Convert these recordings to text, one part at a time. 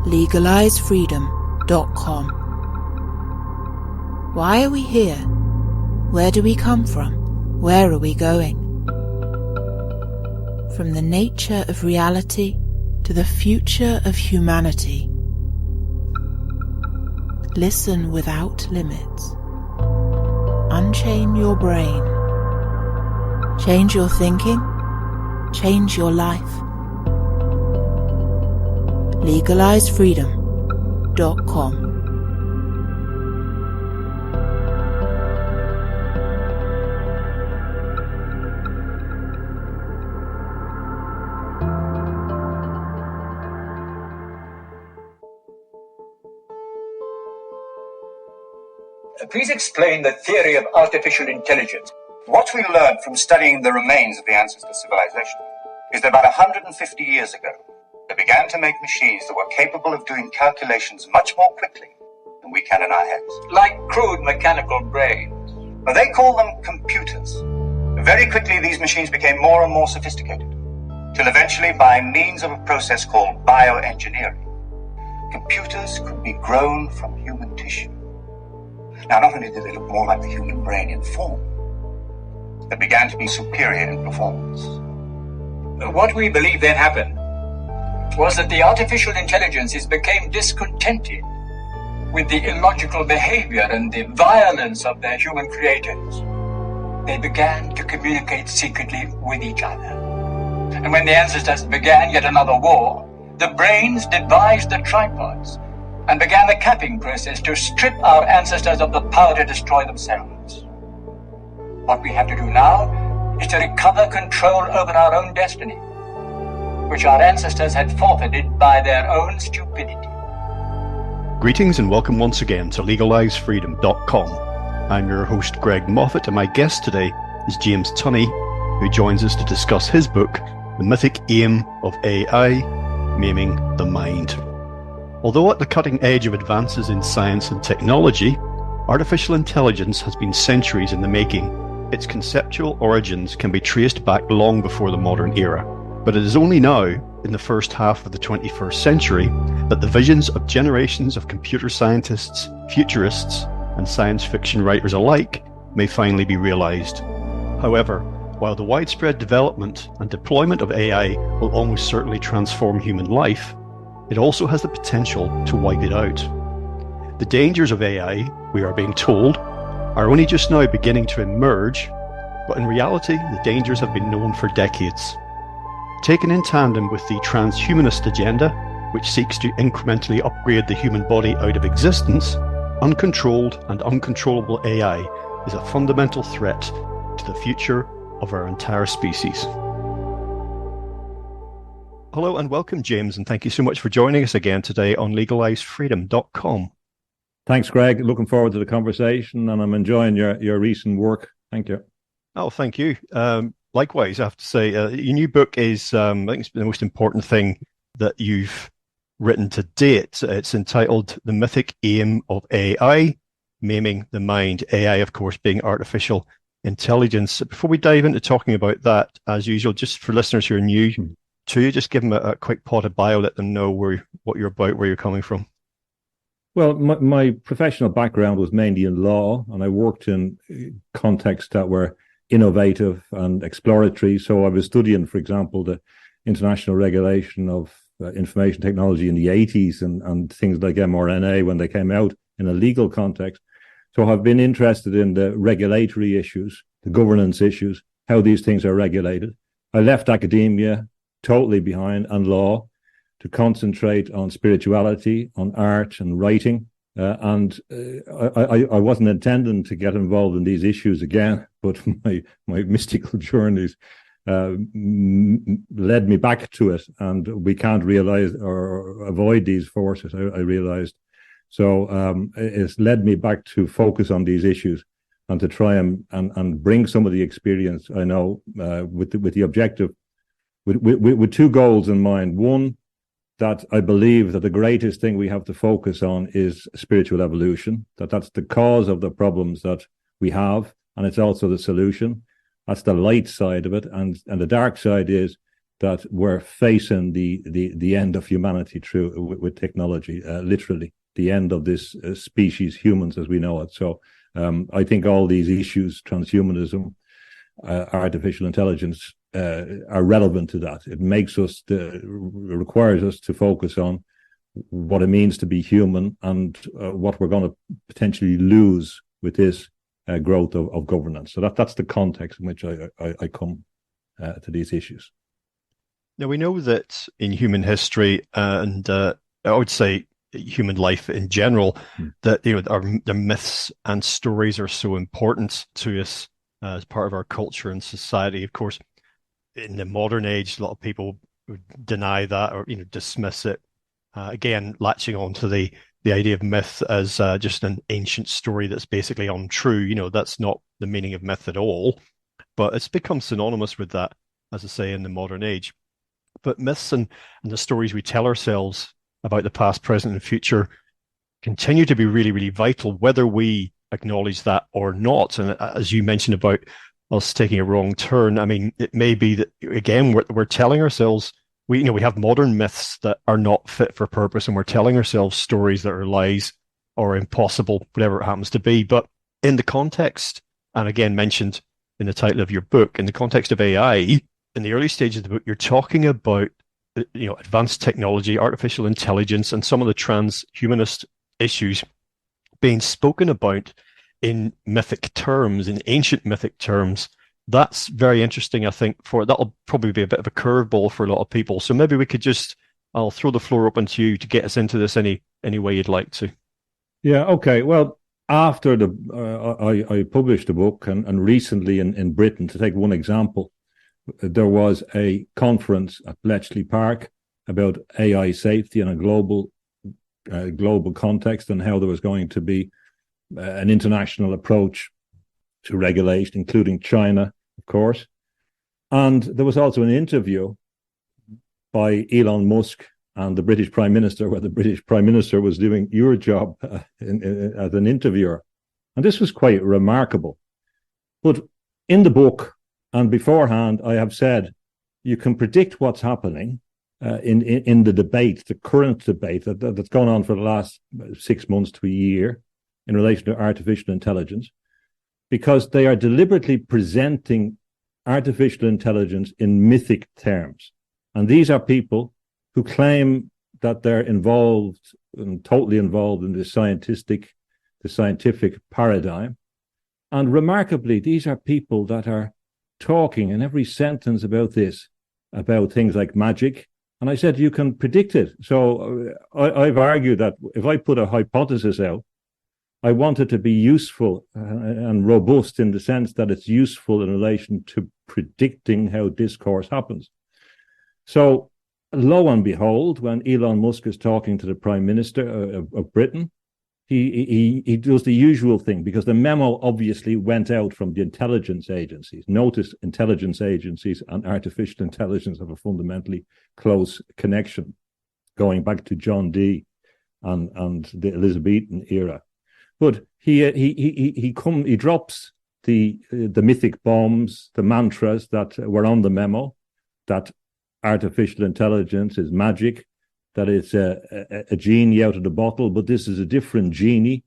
legalizefreedom.com. Why are we here? Where do we come from? Where are we going? From the nature of reality to the future of humanity. Listen without limits. Unchain your brain. Change your thinking. Change your life. legalizefreedom.com. Please explain the theory of artificial intelligence. What we learned from studying the remains of the ancestor civilization is that about 150 years ago, they began to make machines that were capable of doing calculations much more quickly than we can in our heads. Like crude mechanical brains. Well, they call them computers. Very quickly, these machines became more and more sophisticated, till eventually, by means of a process called bioengineering, computers could be grown from human tissue. Now, not only did they look more like the human brain in form, they began to be superior in performance. What we believe then happened was that the artificial intelligences became discontented with the illogical behavior and the violence of their human creators. They began to communicate secretly with each other. And when the ancestors began yet another war, the brains devised the tripods and began the capping process to strip our ancestors of the power to destroy themselves. What we have to do now is to recover control over our own destiny, which our ancestors had forfeited by their own stupidity. Greetings and welcome once again to legalizefreedom.com. I'm your host Greg Moffat, and my guest today is James Tunney, who joins us to discuss his book, The Mythic Aim of AI, Maiming the Mind. Although at the cutting edge of advances in science and technology, artificial intelligence has been centuries in the making. Its conceptual origins can be traced back long before the modern era. But it is only now, in the first half of the 21st century, that the visions of generations of computer scientists, futurists, and science fiction writers alike may finally be realized. However, while the widespread development and deployment of AI will almost certainly transform human life, it also has the potential to wipe it out. The dangers of AI, we are being told, are only just now beginning to emerge, but in reality, the dangers have been known for decades. Taken in tandem with the transhumanist agenda, which seeks to incrementally upgrade the human body out of existence, uncontrolled and uncontrollable AI is a fundamental threat to the future of our entire species. Hello and welcome, James, and thank you so much for joining us again today on legalizefreedom.com. Thanks, Greg. Looking forward to the conversation, and I'm enjoying your recent work. Thank you. Oh, thank you. Likewise, I have to say, your new book is, I think it's the most important thing that you've written to date. It's entitled The Mythic Aim of AI, Maiming the Mind. AI, of course, being artificial intelligence. Before we dive into talking about that, as usual, just for listeners who are new to you, just give them a quick potted bio, let them know what you're about, where you're coming from. Well, my professional background was mainly in law, and I worked in contexts that were innovative and exploratory. So I was studying, for example, the international regulation of information technology in the 80s and things like mRNA when they came out in a legal context. So I've been interested in the regulatory issues, the governance issues, how these things are regulated. I left academia totally behind and law to concentrate on spirituality, on art and writing. I wasn't intending to get involved in these issues again, but my mystical journeys led me back to it, and we can't realize or avoid these forces, I realized. So it's led me back to focus on these issues and to try and bring some of the experience I know with the objective, with two goals in mind. One, that I believe that the greatest thing we have to focus on is spiritual evolution, that's the cause of the problems that we have, and it's also the solution. That's the light side of it. And the dark side is that we're facing the end of humanity with technology, literally the end of this species, humans as we know it. So I think all these issues, transhumanism, artificial intelligence, are relevant to that. It requires us to focus on what it means to be human and what we're going to potentially lose with this growth of governance. So that's the context in which I come to these issues. Now, we know that in human history and I would say human life in general, that the myths and stories are so important to us as part of our culture and society. Of course, in the modern age, a lot of people would deny that or dismiss it. Again, latching on to the idea of myth as just an ancient story that's basically untrue. That's not the meaning of myth at all, but it's become synonymous with that, as I say, in the modern age. But myths and the stories we tell ourselves about the past, present, and future continue to be really, really vital, whether we acknowledge that or not. And as you mentioned about us taking a wrong turn, I mean, it may be that, again, we're telling ourselves, we have modern myths that are not fit for purpose, and we're telling ourselves stories that are lies or impossible, whatever it happens to be. But in the context, and again mentioned in the title of your book, in the context of AI, in the early stages of the book, you're talking about advanced technology, artificial intelligence, and some of the transhumanist issues being spoken about in mythic terms, in ancient mythic terms. That's very interesting, I think. That'll probably be a bit of a curveball for a lot of people. So maybe we could I'll throw the floor open to you to get us into this any way you'd like to. Yeah, okay. Well, after I published the book, and recently in Britain, to take one example, there was a conference at Bletchley Park about AI safety in a global context, and how there was going to be an international approach to regulation, including China, of course. And there was also an interview by Elon Musk and the British Prime Minister, where the British Prime Minister was doing your job as an interviewer. And this was quite remarkable. But in the book, and beforehand, I have said you can predict what's happening in the debate, the current debate that's gone on for the last 6 months to a year in relation to artificial intelligence, because they are deliberately presenting artificial intelligence in mythic terms. And these are people who claim that they're involved and totally involved in the scientific paradigm. And remarkably, these are people that are talking in every sentence about things like magic. And I said, you can predict it. So I've argued that if I put a hypothesis out, I want it to be useful and robust in the sense that it's useful in relation to predicting how discourse happens. So lo and behold, when Elon Musk is talking to the Prime Minister of Britain, he does the usual thing, because the memo obviously went out from the intelligence agencies. Notice intelligence agencies and artificial intelligence have a fundamentally close connection, going back to John Dee and the Elizabethan era. But he drops the mythic bombs, the mantras that were on the memo, that artificial intelligence is magic, that it's a genie out of the bottle, but this is a different genie,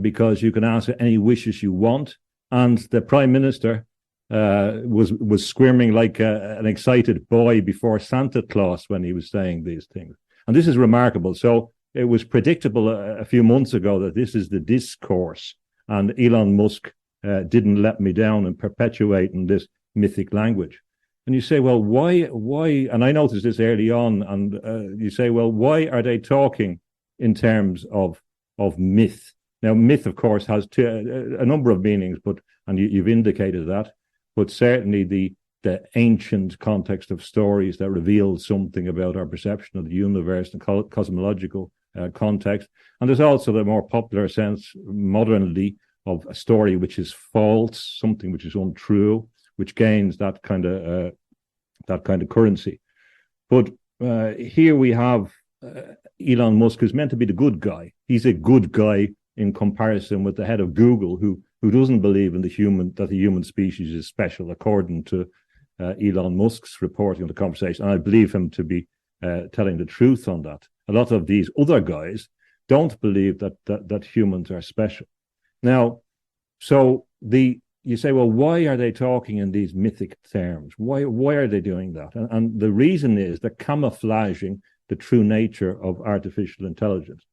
because you can ask any wishes you want. And the Prime Minister was squirming like an excited boy before Santa Claus when he was saying these things. And this is remarkable. So it was predictable a few months ago that this is the discourse, and Elon Musk didn't let me down in perpetuating this mythic language. And you say, well, why? And I noticed this early on, and you say, well, why are they talking in terms of myth? Now, myth, of course, has a number of meanings, and you've indicated that, but certainly the ancient context of stories that reveal something about our perception of the universe and cosmological context. And there's also the more popular sense modernly of a story which is false, something which is untrue, which gains that kind of currency. But here we have Elon Musk, who's meant to be the good guy. He's a good guy in comparison with the head of Google, who doesn't believe in that the human species is special, according to Elon Musk's reporting of the conversation, and I believe him to be telling the truth on that. A lot of these other guys don't believe that humans are special. Now, so you say, well, why are they talking in these mythic terms? Why are they doing that? And the reason is they're camouflaging the true nature of artificial intelligence.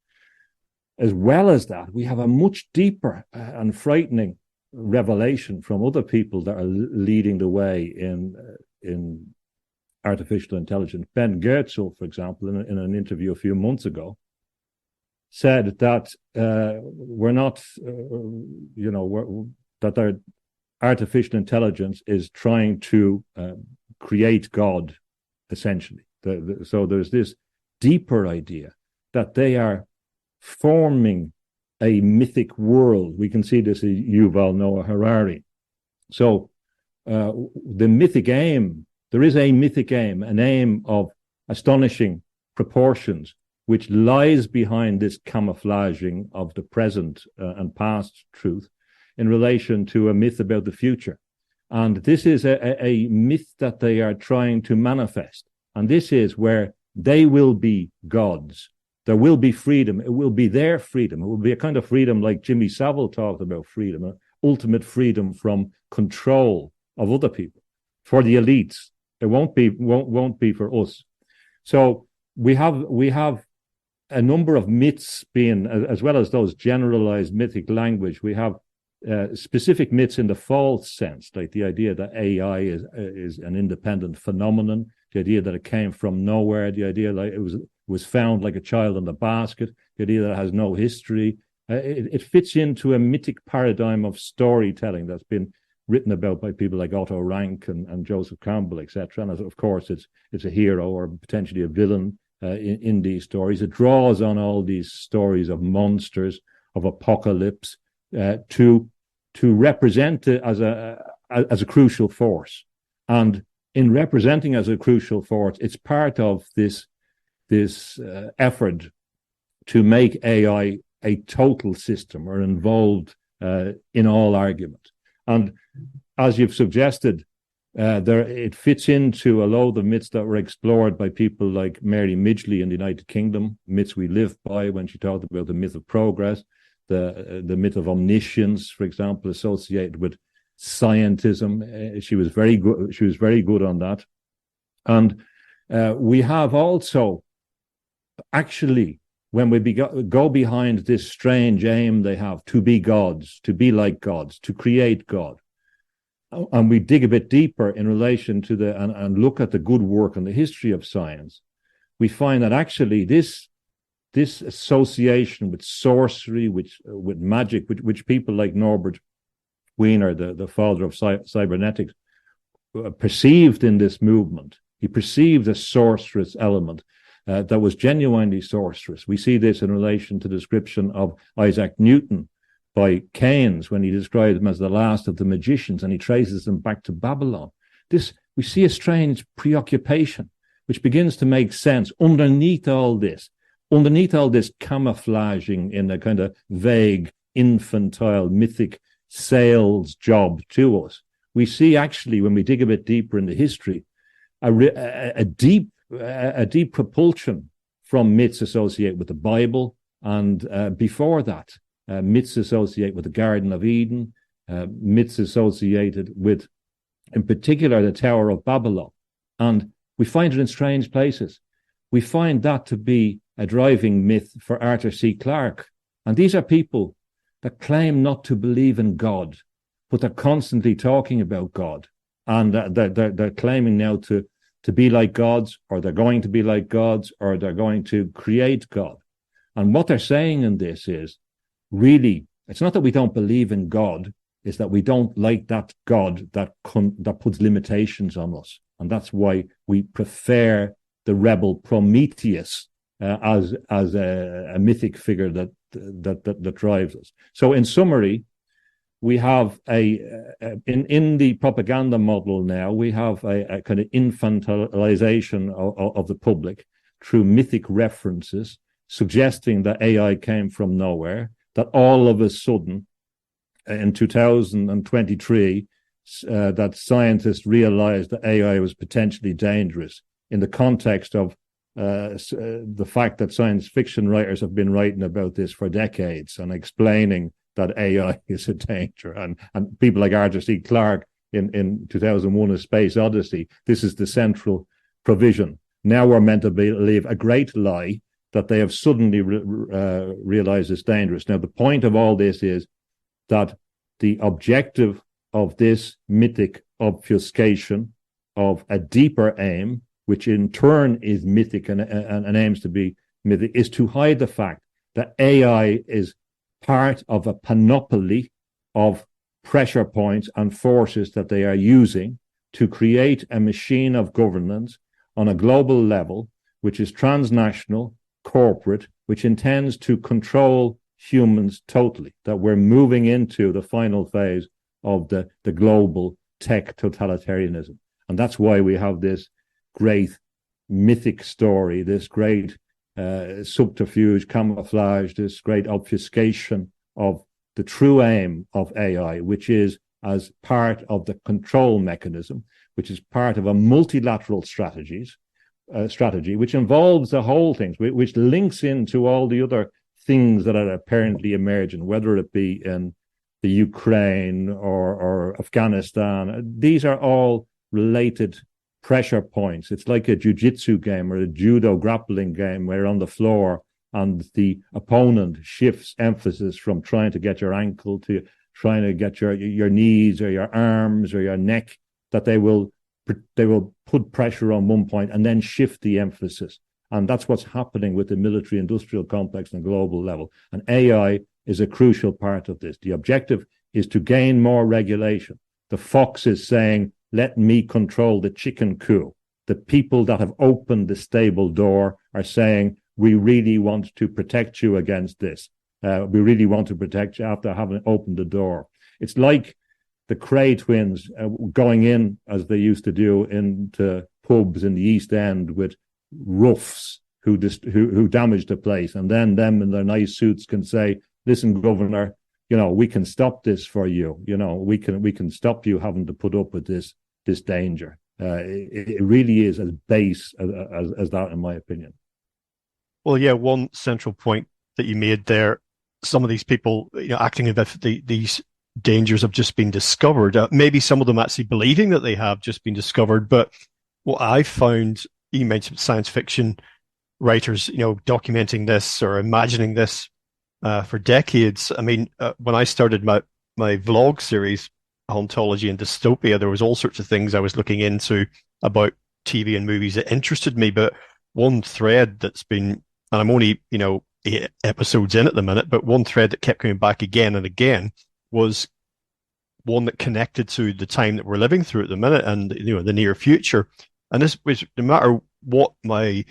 As well as that, we have a much deeper and frightening revelation from other people that are leading the way in artificial intelligence. Ben Goertzel, for example, in an interview a few months ago, said that that our artificial intelligence is trying to create God, essentially. So there's this deeper idea that they are forming a mythic world. We can see this in Yuval Noah Harari. So the mythic aim, there is a mythic aim, an aim of astonishing proportions, which lies behind this camouflaging of the present and past truth in relation to a myth about the future. And this is a myth that they are trying to manifest. And this is where they will be gods. There will be freedom. It will be their freedom. It will be a kind of freedom like Jimmy Savile talked about freedom, an ultimate freedom from control of other people. For the elites, it won't be for us. So we have a number of myths being, as well as those generalized mythic language. We have specific myths in the false sense, like the idea that AI is an independent phenomenon, the idea that it came from nowhere, the idea that it was found like a child in the basket, the idea that it has no history. It fits into a mythic paradigm of storytelling that's been written about by people like Otto Rank and Joseph Campbell, etc. And of course, it's a hero or potentially a villain in these stories. It draws on all these stories of monsters, of apocalypse, to represent it as a crucial force. And in representing as a crucial force, it's part of this effort to make AI a total system or involved in all argument. And as you've suggested, it fits into a load of myths that were explored by people like Mary Midgley in the United Kingdom, myths we live by, when she talked about the myth of progress, the myth of omniscience, for example, associated with scientism. She was very good on that. And we have also, actually, when we go behind this strange aim they have to be gods, to be like gods, to create God, and we dig a bit deeper in relation to and look at the good work and the history of science, we find that actually this association with sorcery, with magic, which people like Norbert Wiener, the father of cybernetics, perceived in this movement. He perceived a sorcerous element that was genuinely sorcerous. We see this in relation to the description of Isaac Newton by Keynes when he described him as the last of the magicians, and he traces them back to Babylon. We see a strange preoccupation which begins to make sense underneath all this camouflaging in a kind of vague, infantile, mythic sales job to us. We see actually, when we dig a bit deeper in the history, a deep propulsion from myths associated with the Bible, and before that, myths associated with the Garden of Eden, myths associated with, in particular, the Tower of Babylon. And we find it in strange places. We find that to be a driving myth for Arthur C. Clarke. And these are people that claim not to believe in God, but they're constantly talking about God. And they're claiming now to be like gods, or they're going to be like gods, or they're going to create God. And what they're saying in this is, really, it's not that we don't believe in God, it's that we don't like that God that puts limitations on us. And that's why we prefer the rebel Prometheus as a mythic figure that drives us. So in summary, we have in the propaganda model now, we have a kind of infantilization of the public through mythic references, suggesting that AI came from nowhere, that all of a sudden, in 2023, that scientists realized that AI was potentially dangerous in the context of the fact that science fiction writers have been writing about this for decades and explaining that AI is a danger. And people like Arthur C. Clarke in 2001, A Space Odyssey, this is the central provision. Now we're meant to believe a great lie that they have suddenly realized is dangerous. Now, the point of all this is that the objective of this mythic obfuscation of a deeper aim, which in turn is mythic and aims to be mythic, is to hide the fact that AI is part of a panoply of pressure points and forces that they are using to create a machine of governance on a global level, which is transnational, corporate, which intends to control humans totally, that we're moving into the final phase of the global tech totalitarianism. And that's why we have this great mythic story, this great subterfuge, camouflage, this great obfuscation of the true aim of AI, which is as part of the control mechanism, which is part of a multilateral strategy, which involves the whole thing, which links into all the other things that are apparently emerging, whether it be in the Ukraine or Afghanistan. These are all related pressure points. It's like a jiu-jitsu game or a judo grappling game where you're on the floor and the opponent shifts emphasis from trying to get your ankle to trying to get your knees or your arms or your neck, that they will put pressure on one point and then shift the emphasis. And that's what's happening with the military industrial complex on a global level. And AI is a crucial part of this. The objective is to gain more regulation. The fox is saying, let me control the chicken coop. The people that have opened the stable door are saying, we really want to protect you against this. We really want to protect you after having opened the door. It's like the Cray twins going in, as they used to do, into pubs in the East End with roughs who damaged the place. And then them in their nice suits can say, listen, Governor, we can stop this for you. We can stop you having to put up with this danger. It really is as base as that, in my opinion. Well, yeah, one central point that you made there, some of these people, acting as if these dangers have just been discovered, maybe some of them actually believing that they have just been discovered. But what I found, you mentioned science fiction writers, documenting this or imagining this for decades. I mean, when I started my vlog series, Hology and Dystopia, there was all sorts of things I was looking into about TV and movies that interested me. But one thread that's been, and I'm only, 8 episodes in at the minute, but one thread that kept coming back again and again was one that connected to the time that we're living through at the minute and, the near future. And this was, no matter what I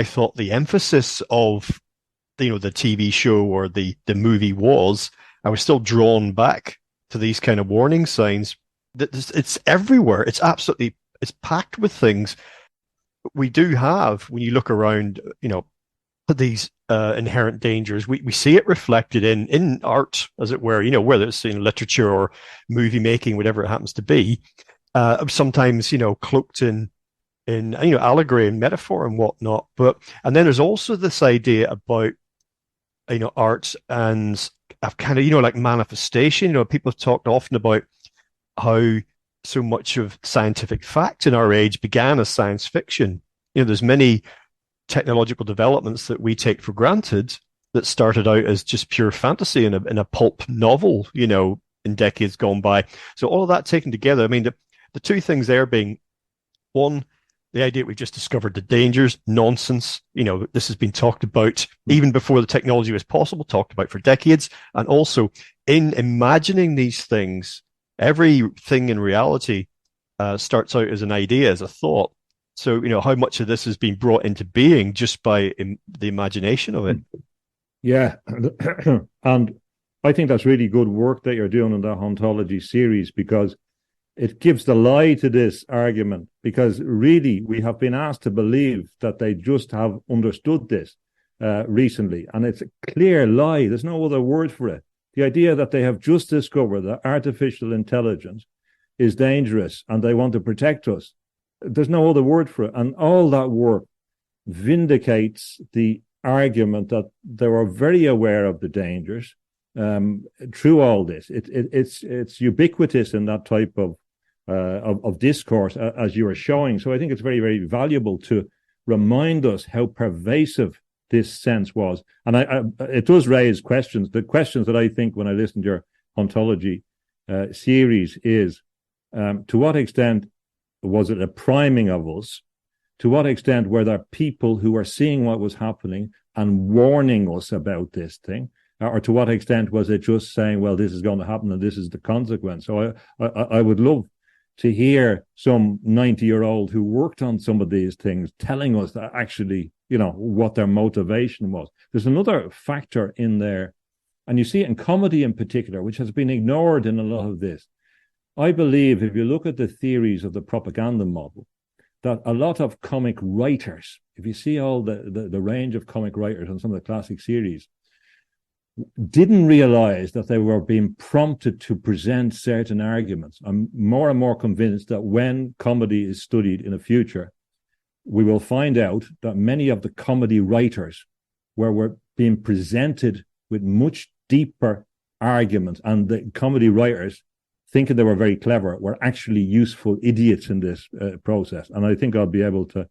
thought the emphasis of, the TV show or the movie was, I was still drawn back to these kind of warning signs. That it's everywhere. It's packed with things. We do have, when you look around, these inherent dangers, we see it reflected in art, as it were, whether it's in literature or movie making, whatever it happens to be, sometimes, cloaked in allegory and metaphor and whatnot. And then there's also this idea about, art and kind of, like manifestation. People have talked often about how so much of scientific fact in our age began as science fiction. There's many technological developments that we take for granted that started out as just pure fantasy in a pulp novel, in decades gone by. So all of that taken together, I mean, the two things there being, one, the idea we've just discovered the dangers, nonsense. This has been talked about even before the technology was possible, talked about for decades. And also in imagining these things, everything in reality starts out as an idea, as a thought. So, how much of this has been brought into being just by the imagination of it? Yeah. And I think that's really good work that you're doing in the Hology series, because it gives the lie to this argument, because really we have been asked to believe that they just have understood this recently. And it's a clear lie. There's no other word for it. The idea that they have just discovered that artificial intelligence is dangerous and they want to protect us. There's no other word for it. And all that work vindicates the argument that they were very aware of the dangers through all this. It's ubiquitous in that type of discourse, as you were showing. So I think it's very, very valuable to remind us how pervasive this sense was. And it does raise questions. The questions that I think when I listened to your ontology series is, to what extent was it a priming of us? To what extent were there people who were seeing what was happening and warning us about this thing? Or to what extent was it just saying, well, this is going to happen and this is the consequence? So I would love to hear some 90-year-old who worked on some of these things telling us that actually, what their motivation was. There's another factor in there, and you see it in comedy in particular, which has been ignored in a lot of this. I believe if you look at the theories of the propaganda model, that a lot of comic writers, if you see all the range of comic writers on some of the classic series, didn't realize that they were being prompted to present certain arguments. I'm more and more convinced that when comedy is studied in the future, we will find out that many of the comedy writers were being presented with much deeper arguments, and the comedy writers, thinking they were very clever, were actually useful idiots in this process. And I think I'll be able to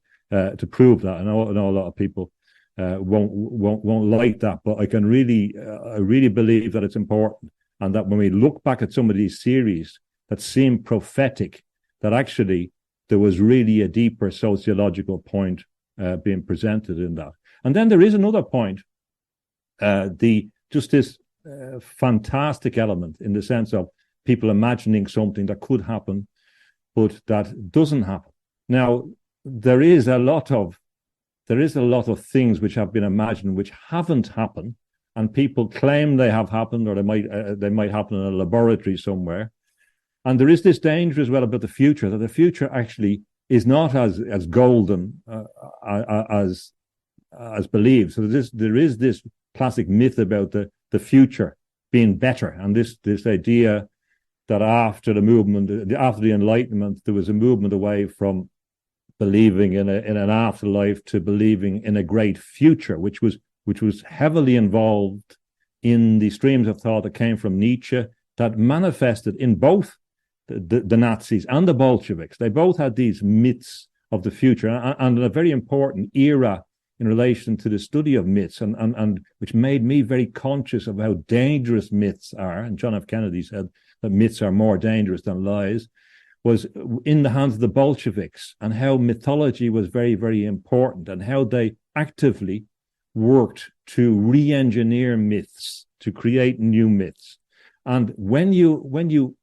prove that. I know a lot of people won't like that, but I really believe that it's important, and that when we look back at some of these series that seem prophetic, that actually there was really a deeper sociological point being presented in that. And then there is another point, this fantastic element in the sense of people imagining something that could happen, but that doesn't happen. Now, there is a lot of things which have been imagined which haven't happened, and people claim they have happened, or they might happen in a laboratory somewhere. And there is this danger as well about the future, that the future actually is not as golden as believed. So there is this classic myth about the future being better, and this idea that after the Enlightenment, there was a movement away from believing in an afterlife to believing in a great future, which was heavily involved in the streams of thought that came from Nietzsche, that manifested in both the Nazis and the Bolsheviks. They both had these myths of the future, and a very important era in relation to the study of myths, and which made me very conscious of how dangerous myths are. And John F. Kennedy said that myths are more dangerous than lies, was in the hands of the Bolsheviks, and how mythology was very, very important, and how they actively worked to re-engineer myths, to create new myths. And when you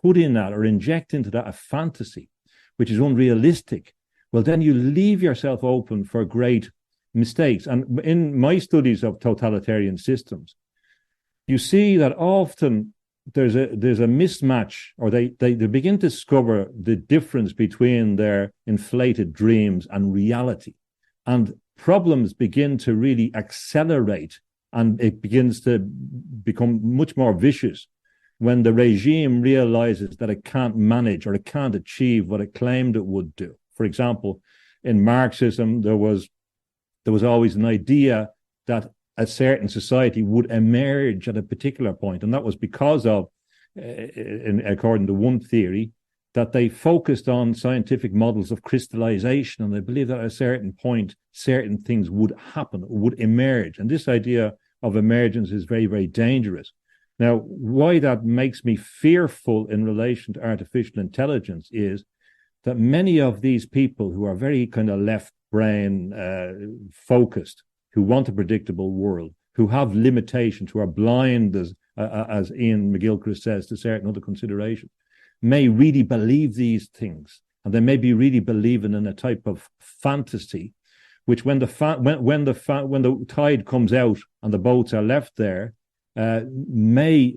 put in that or inject into that a fantasy, which is unrealistic, well, then you leave yourself open for great mistakes. And in my studies of totalitarian systems, you see that often there's a mismatch, or they begin to discover the difference between their inflated dreams and reality. And problems begin to really accelerate, and it begins to become much more vicious when the regime realizes that it can't manage, or it can't achieve what it claimed it would do. For example, in Marxism, there was always an idea that a certain society would emerge at a particular point, and that was because of, according to one theory, that they focused on scientific models of crystallization, and they believed that at a certain point, certain things would happen, would emerge. And this idea of emergence is very, very dangerous. Now, why that makes me fearful in relation to artificial intelligence is that many of these people who are very kind of left brain focused, who want a predictable world, who have limitations, who are blind, as Ian McGilchrist says, to certain other considerations, may really believe these things, and they may be really believing in a type of fantasy, which when the tide comes out and the boats are left there, may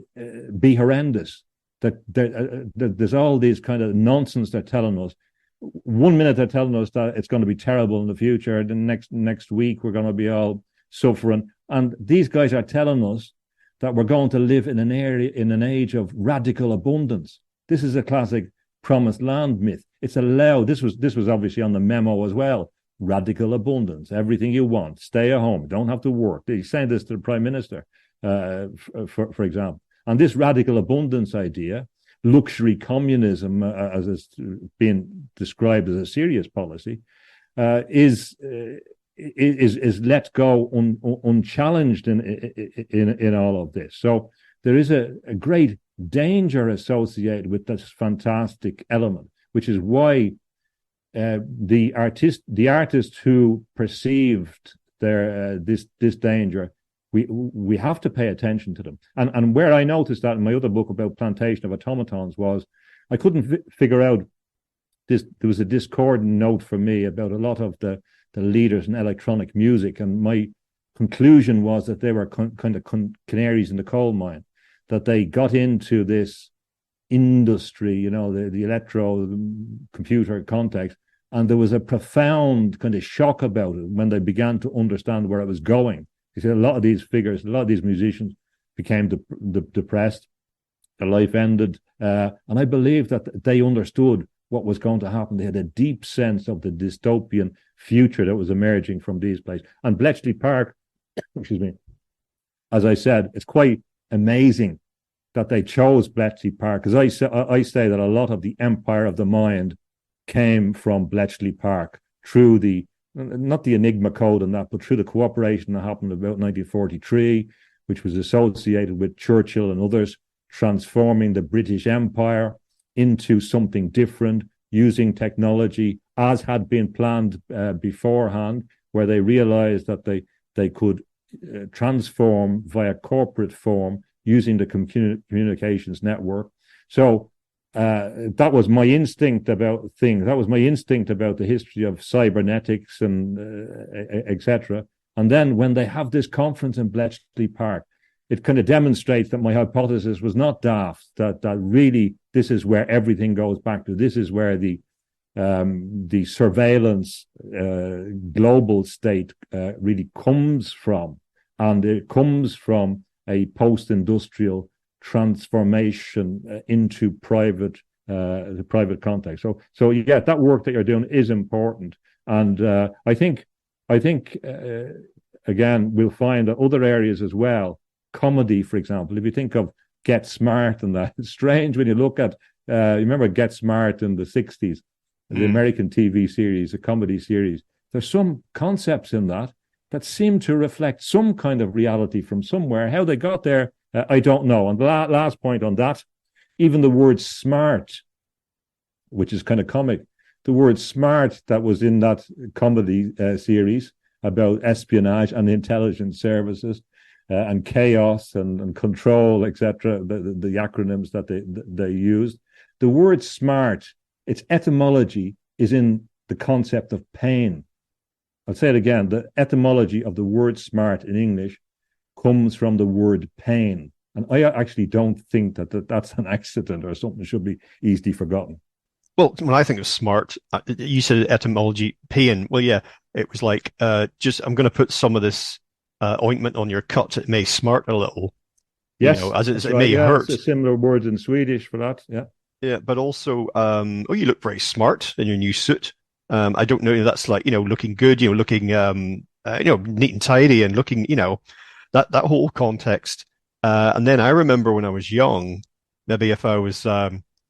be horrendous. That there's all these kind of nonsense they're telling us. One minute they're telling us that it's going to be terrible in the future, the next week we're going to be all suffering, and these guys are telling us that we're going to live in an age of radical abundance. This is a classic promised land myth. It's allowed. This was obviously on the memo as well. Radical abundance, everything you want, stay at home, don't have to work. They saying this to the Prime Minister, for example. And this radical abundance idea, luxury communism, as it's being described as a serious policy, is let go unchallenged in all of this. So there is a great danger associated with this fantastic element, which is why the artists who perceived this danger, we have to pay attention to them. And where I noticed that in my other book about plantation of automatons was I couldn't figure out this. There was a discordant note for me about a lot of the leaders in electronic music, and my conclusion was that they were kind of canaries in the coal mine, that they got into this industry, the electro computer context, and there was a profound kind of shock about it when they began to understand where it was going. You see, a lot of these figures, a lot of these musicians became depressed, their life ended, and I believe that they understood what was going to happen. They had a deep sense of the dystopian future that was emerging from these places. And Bletchley Park, excuse me, as I said, it's quite amazing that they chose Bletchley Park, because I say that a lot of the empire of the mind came from Bletchley Park through not the Enigma Code and that, but through the cooperation that happened about 1943, which was associated with Churchill and others transforming the British Empire into something different, using technology as had been planned beforehand, where they realized that they could transform via corporate form using the communications network. So that was my instinct about things. That was my instinct about the history of cybernetics and etc. And then when they have this conference in Bletchley Park, it kind of demonstrates that my hypothesis was not daft, that really this is where everything goes back to. This is where the surveillance global state really comes from. And it comes from a post-industrial transformation into the private context. So yeah, that work that you're doing is important. And I think again, we'll find that other areas as well, comedy, for example, if you think of Get Smart and that, it's strange when you look at, you remember Get Smart in the 60s, the American TV series, a comedy series. There's some concepts in that seem to reflect some kind of reality from somewhere. How they got there, I don't know. And the last point on that, even the word smart, which is kind of comic, the word smart that was in that comedy series about espionage and intelligence services, and chaos and control, etc., the acronyms that they used. The word smart, its etymology is in the concept of pain. I'll say it again. The etymology of the word smart in English comes from the word pain. And I actually don't think that's an accident or something that should be easily forgotten. Well, when I think of smart, you said etymology, pain. Well, yeah, it was like, I'm going to put some of this ointment on your cut. It may smart a little. Yes, as it may hurt. It's a similar word in Swedish for that. Yeah. Yeah, but also, you look very smart in your new suit. I don't know. That's like, looking good. Looking, neat and tidy, and looking, that whole context. And then I remember when I was young, maybe if I was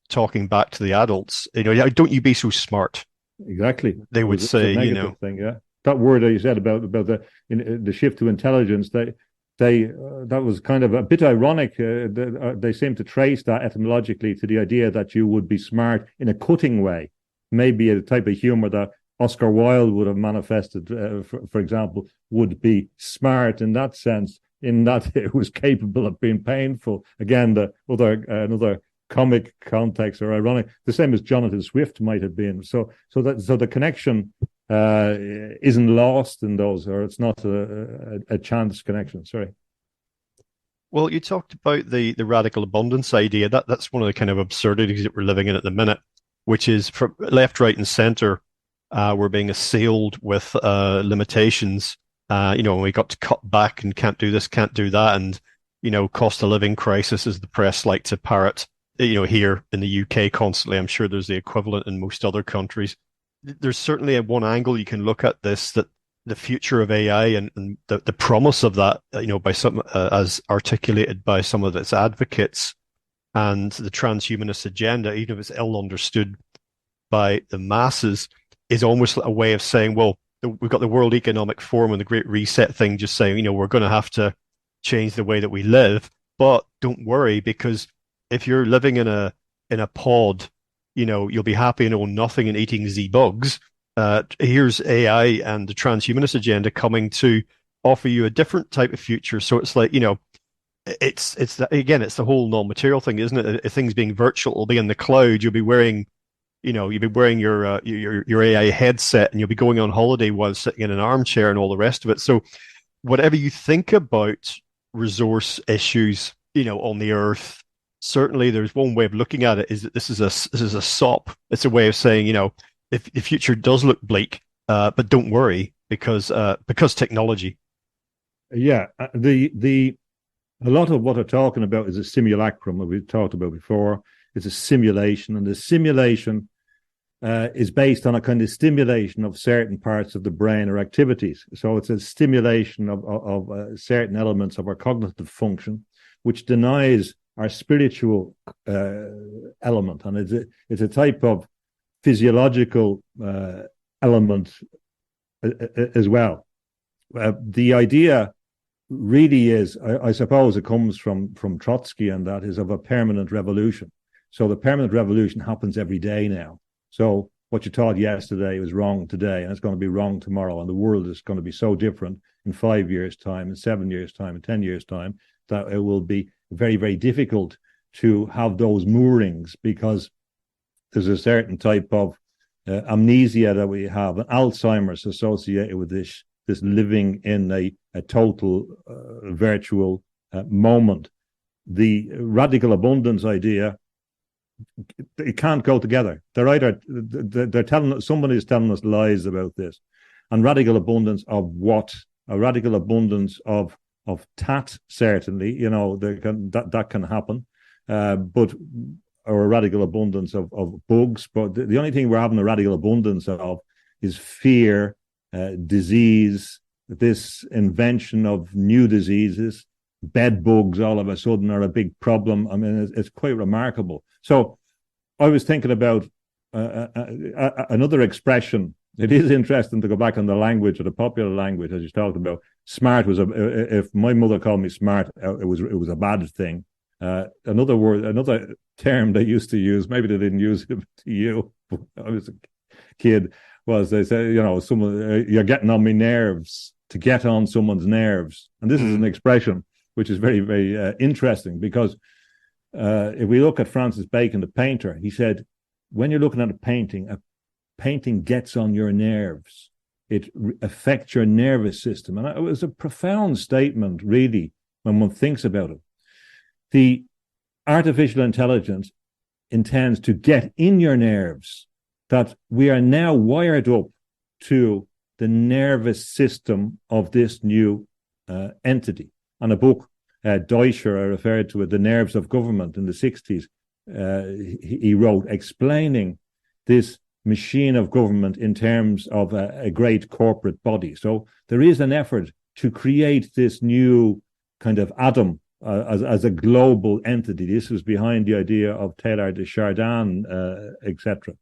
talking back to the adults, don't you be so smart. Exactly. They would say, thing, yeah. That word that you said about the shift to intelligence, that was kind of a bit ironic. They seem to trace that etymologically to the idea that you would be smart in a cutting way, maybe a type of humor that Oscar Wilde would have manifested, for example, would be smart in that sense, in that it was capable of being painful. Again, another comic context or ironic, the same as Jonathan Swift might have been. So the connection isn't lost in those, or it's not a chance connection. Sorry. Well, you talked about the radical abundance idea. That's one of the kind of absurdities that we're living in at the minute, which is from left, right, and center. We're being assailed with limitations. We got to cut back and can't do this, can't do that, and cost of living crisis, as the press like to parrot, here in the UK constantly. I'm sure there's the equivalent in most other countries. There's certainly a one angle you can look at this, that the future of AI and the promise of that, by some as articulated by some of its advocates, and the transhumanist agenda, even if it's ill understood by the masses, is almost a way of saying, well, we've got the World Economic Forum and the Great Reset thing just saying, we're going to have to change the way that we live, but don't worry, because if you're living in a pod, you'll be happy and own nothing and eating Z bugs. Here's AI and the transhumanist agenda coming to offer you a different type of future. So it's like, it's the whole non-material thing, isn't it? If things being virtual, will be in the cloud. You'll be wearing your AI headset, and you'll be going on holiday while sitting in an armchair and all the rest of it. So whatever you think about resource issues, on the earth, certainly there's one way of looking at it, is that this is a SOP. It's a way of saying, if the future does look bleak, but don't worry, because technology. Yeah, a lot of what they're talking about is a simulacrum, that we've talked about before. It's a simulation, and the simulation is based on a kind of stimulation of certain parts of the brain or activities. So it's a stimulation of certain elements of our cognitive function, which denies our spiritual element, and it's a type of physiological element as well. The idea really is, I suppose it comes from Trotsky, and that is of a permanent revolution. So the permanent revolution happens every day now. So what you taught yesterday was wrong today, and it's going to be wrong tomorrow, and the world is going to be so different in 5 years' time, in 7 years' time, in 10 years' time, that it will be very, very difficult to have those moorings, because there's a certain type of amnesia that we have, and Alzheimer's associated with this living in a total virtual moment. The radical abundance idea, it can't go together. They're telling us, somebody is telling us lies about this. And radical abundance of what? A radical abundance of tat, certainly, that can happen, or a radical abundance of bugs. But the only thing we're having a radical abundance of is fear, disease, this invention of new diseases. Bed bugs all of a sudden are a big problem. I mean, it's quite remarkable. So I was thinking about another expression. It is interesting to go back on the language, or the popular language, as you talked about. Smart was if my mother called me smart, it was a bad thing. Another term they used to use, maybe they didn't use it to you when I was a kid, was they say, someone, you're getting on my nerves, to get on someone's nerves. And this is an expression which is very, very interesting, because if we look at Francis Bacon, the painter, he said, when you're looking at a painting gets on your nerves. It affects your nervous system. And it was a profound statement, really, when one thinks about it. The artificial intelligence intends to get in your nerves, that we are now wired up to the nervous system of this new entity. And a book, Deutscher, I referred to it, The Nerves of Government, in the 60s, he wrote explaining this machine of government in terms of a great corporate body. So there is an effort to create this new kind of atom as a global entity. This was behind the idea of Teilhard de Chardin, etc.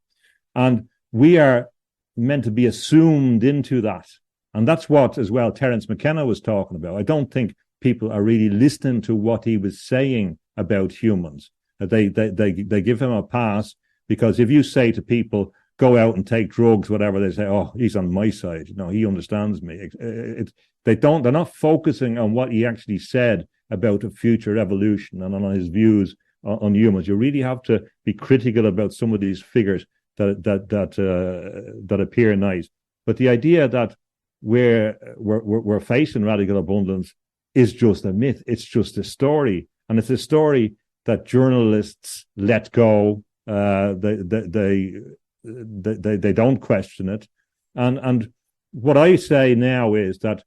And we are meant to be assumed into that. And that's what, as well, Terence McKenna was talking about. I don't think people are really listening to what he was saying about humans. They give him a pass, because if you say to people, go out and take drugs, whatever, they say, oh, he's on my side. No, he understands me. They're not focusing on what he actually said about a future evolution and on his views on humans. You really have to be critical about some of these figures that appear nice. But the idea that we're facing radical abundance is just a myth. It's just a story. And it's a story that journalists let go. They don't question it. And what I say now is that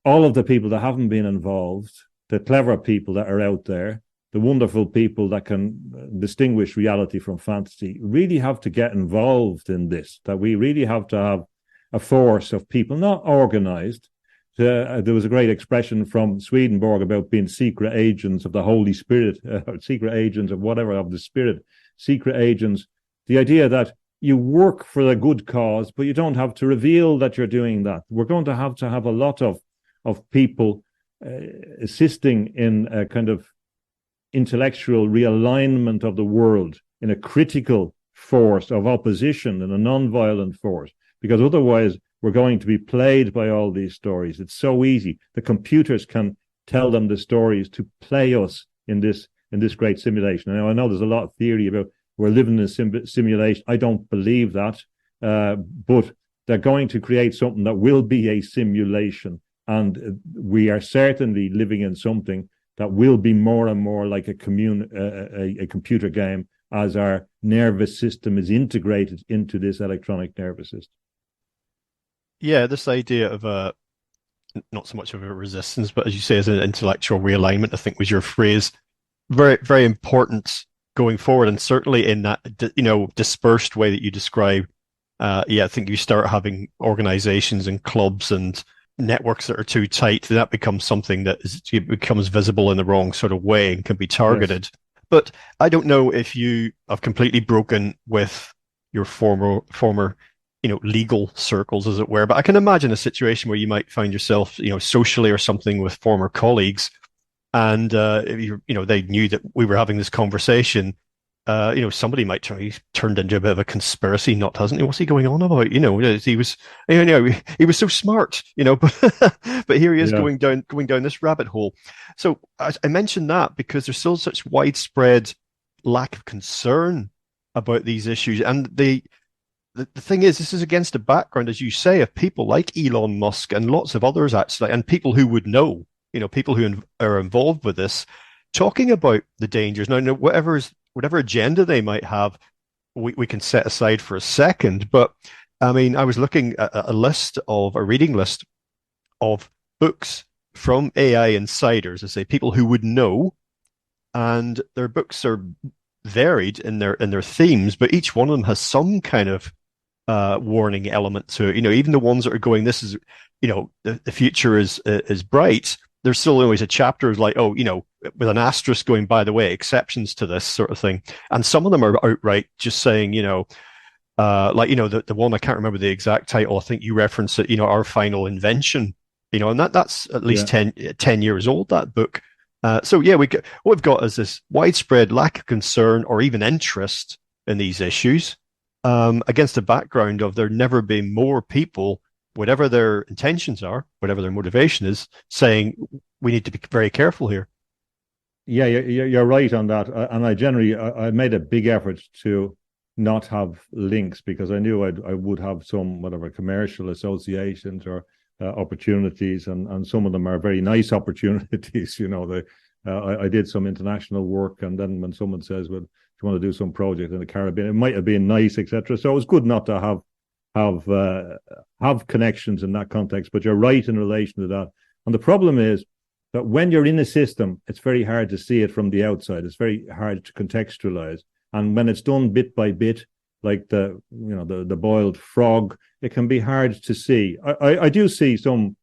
all of the people that haven't been involved, the clever people that are out there, the wonderful people that can distinguish reality from fantasy really have to get involved in this, that we really have to have a force of people, not organized. There was a great expression from Swedenborg about being secret agents of the Holy Spirit, secret agents of whatever, of the Spirit, secret agents. The idea that you work for a good cause, but you don't have to reveal that you're doing that. We're going to have a lot of people assisting in a kind of intellectual realignment of the world, in a critical force of opposition and a non-violent force, because otherwise we're going to be played by all these stories. It's so easy. The computers can tell them the stories to play us in this great simulation. Now, I know there's a lot of theory about we're living in a simulation. I don't believe that, but they're going to create something that will be a simulation, and we are certainly living in something that will be more and more like a computer game as our nervous system is integrated into this electronic nervous system. Yeah, this idea of not so much of a resistance, but as you say, as an intellectual realignment, I think was your phrase, very, very important going forward. And certainly in that, dispersed way that you describe, I think you start having organizations and clubs and networks that are too tight, that becomes something that becomes visible in the wrong sort of way and can be targeted. Yes. But I don't know if you have completely broken with your former legal circles, as it were, but I can imagine a situation where you might find yourself, socially or something with former colleagues, and they knew that we were having this conversation. Somebody might turned into a bit of a conspiracy nut, hasn't he? What's he going on about? He was so smart, but here he is going down this rabbit hole. So I mentioned that because there's still such widespread lack of concern about these issues. And the thing is, this is against the background, as you say, of people like Elon Musk and lots of others, actually, and people who would know, people who are involved with this, talking about the dangers. Now, whatever agenda they might have, we can set aside for a second. But I mean, I was looking at a reading list of books from AI insiders, I say people who would know, and their books are varied in their themes, but each one of them has some kind of warning element to it. Even the ones that are going, this is, the future is bright. There's still always a chapter like, with an asterisk going, by the way, exceptions to this sort of thing. And some of them are outright just saying, the one, I can't remember the exact title. I think you referenced it, Our Final Invention, and that's at least 10 years old, that book. What we've got is this widespread lack of concern or even interest in these issues, against the background of there never being more people, whatever their intentions are, whatever their motivation is, saying we need to be very careful here. Yeah, you're right on that. And I made a big effort to not have links, because I knew I would have some commercial associations or opportunities, and some of them are very nice opportunities. I did some international work, and then when someone says, well, do you want to do some project in the Caribbean, it might have been nice, etc. So it was good not to have connections in that context. But you're right in relation to that. And the problem is that when you're in a system, it's very hard to see it from the outside. It's very hard to contextualize. And when it's done bit by bit, like the boiled frog, it can be hard to see. I do see some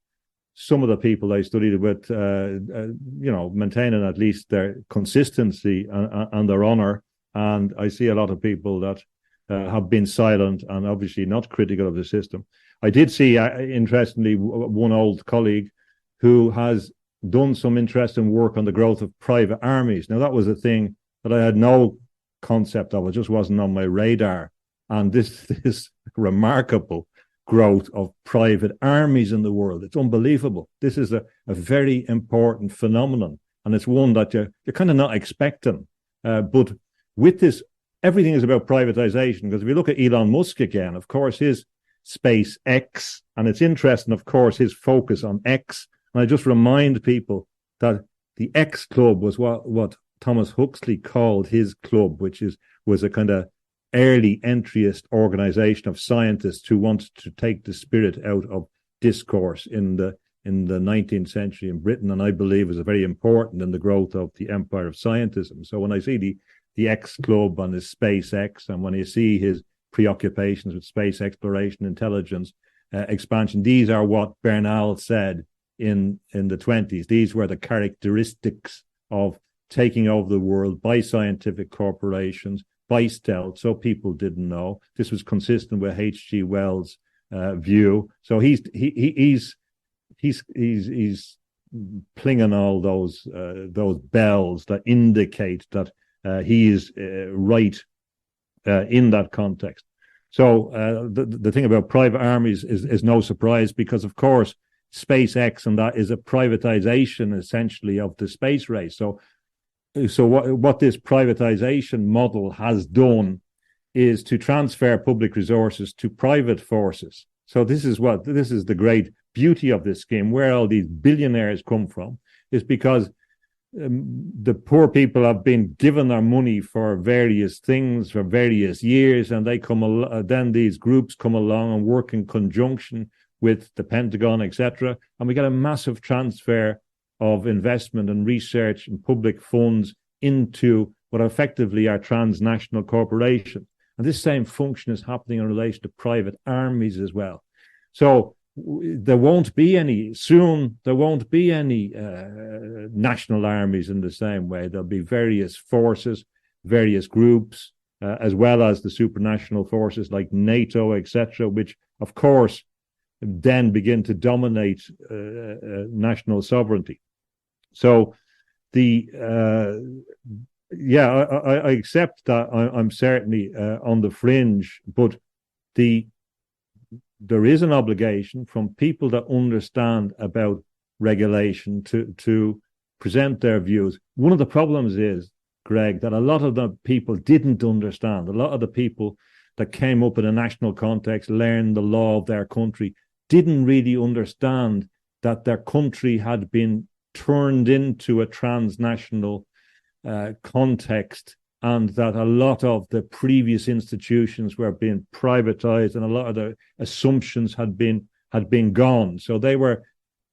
of the people I studied with, maintaining at least their consistency and their honor. And I see a lot of people that have been silent and obviously not critical of the system. I did see, interestingly, one old colleague who has done some interesting work on the growth of private armies. Now, that was a thing that I had no concept of. It just wasn't on my radar. And this remarkable growth of private armies in the world, it's unbelievable. This is a very important phenomenon, and it's one that you're kind of not expecting. But with this, everything is about privatization, because if you look at Elon Musk again, of course, his SpaceX, and it's interesting, of course, his focus on X. And I just remind people that the X Club was what Thomas Huxley called his club, which was a kind of early entryist organization of scientists who wanted to take the spirit out of discourse in the in the 19th century in Britain, and I believe was very important in the growth of the empire of scientism. So when I see the X Club and his SpaceX, and when you see his preoccupations with space exploration, intelligence, expansion, these are what Bernal said in the 20s. These were the characteristics of taking over the world by scientific corporations, by stealth, so people didn't know. This was consistent with H.G. Wells' view. So he's plinging all those bells that indicate that he is right in that context. So the thing about private armies is no surprise, because of course SpaceX and that is a privatization essentially of the space race. So what this privatization model has done is to transfer public resources to private forces. So this is the great beauty of this scheme. Where all these billionaires come from is because the poor people have been given their money for various things for various years, and then these groups come along and work in conjunction with the Pentagon, etc., and we get a massive transfer of investment and research and public funds into what effectively are transnational corporations. And this same function is happening in relation to private armies as well. So there won't be any national armies in the same way. There'll be various forces, various groups, as well as the supranational forces like NATO, etc., which, of course, then begin to dominate national sovereignty. So I accept that I'm certainly on the fringe, but there is an obligation from people that understand about regulation to present their views. One of the problems is, Greg, that a lot of the people didn't understand. A lot of the people that came up in a national context, learned the law of their country, didn't really understand that their country had been turned into a transnational context, and that a lot of the previous institutions were being privatized, and a lot of the assumptions had been gone. So there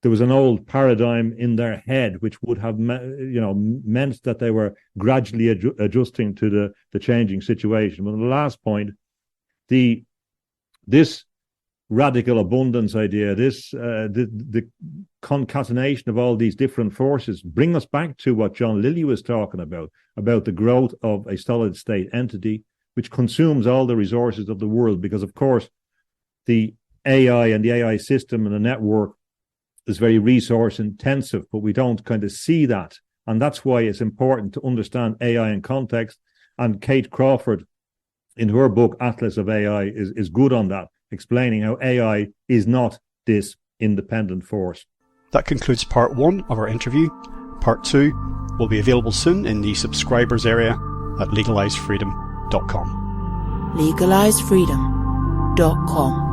was an old paradigm in their head, which would have meant that they were gradually adjusting to the changing situation. But the last point, this radical abundance idea, the concatenation of all these different forces, bring us back to what John Lilly was talking about the growth of a solid state entity which consumes all the resources of the world. Because of course the AI and the AI system and the network is very resource intensive, but we don't kind of see that, and that's why it's important to understand AI in context. And Kate Crawford, in her book Atlas of AI, is good on that, explaining how AI is not this independent force. That concludes part 1 of our interview. Part 2 will be available soon in the subscribers area at legalizefreedom.com. legalizefreedom.com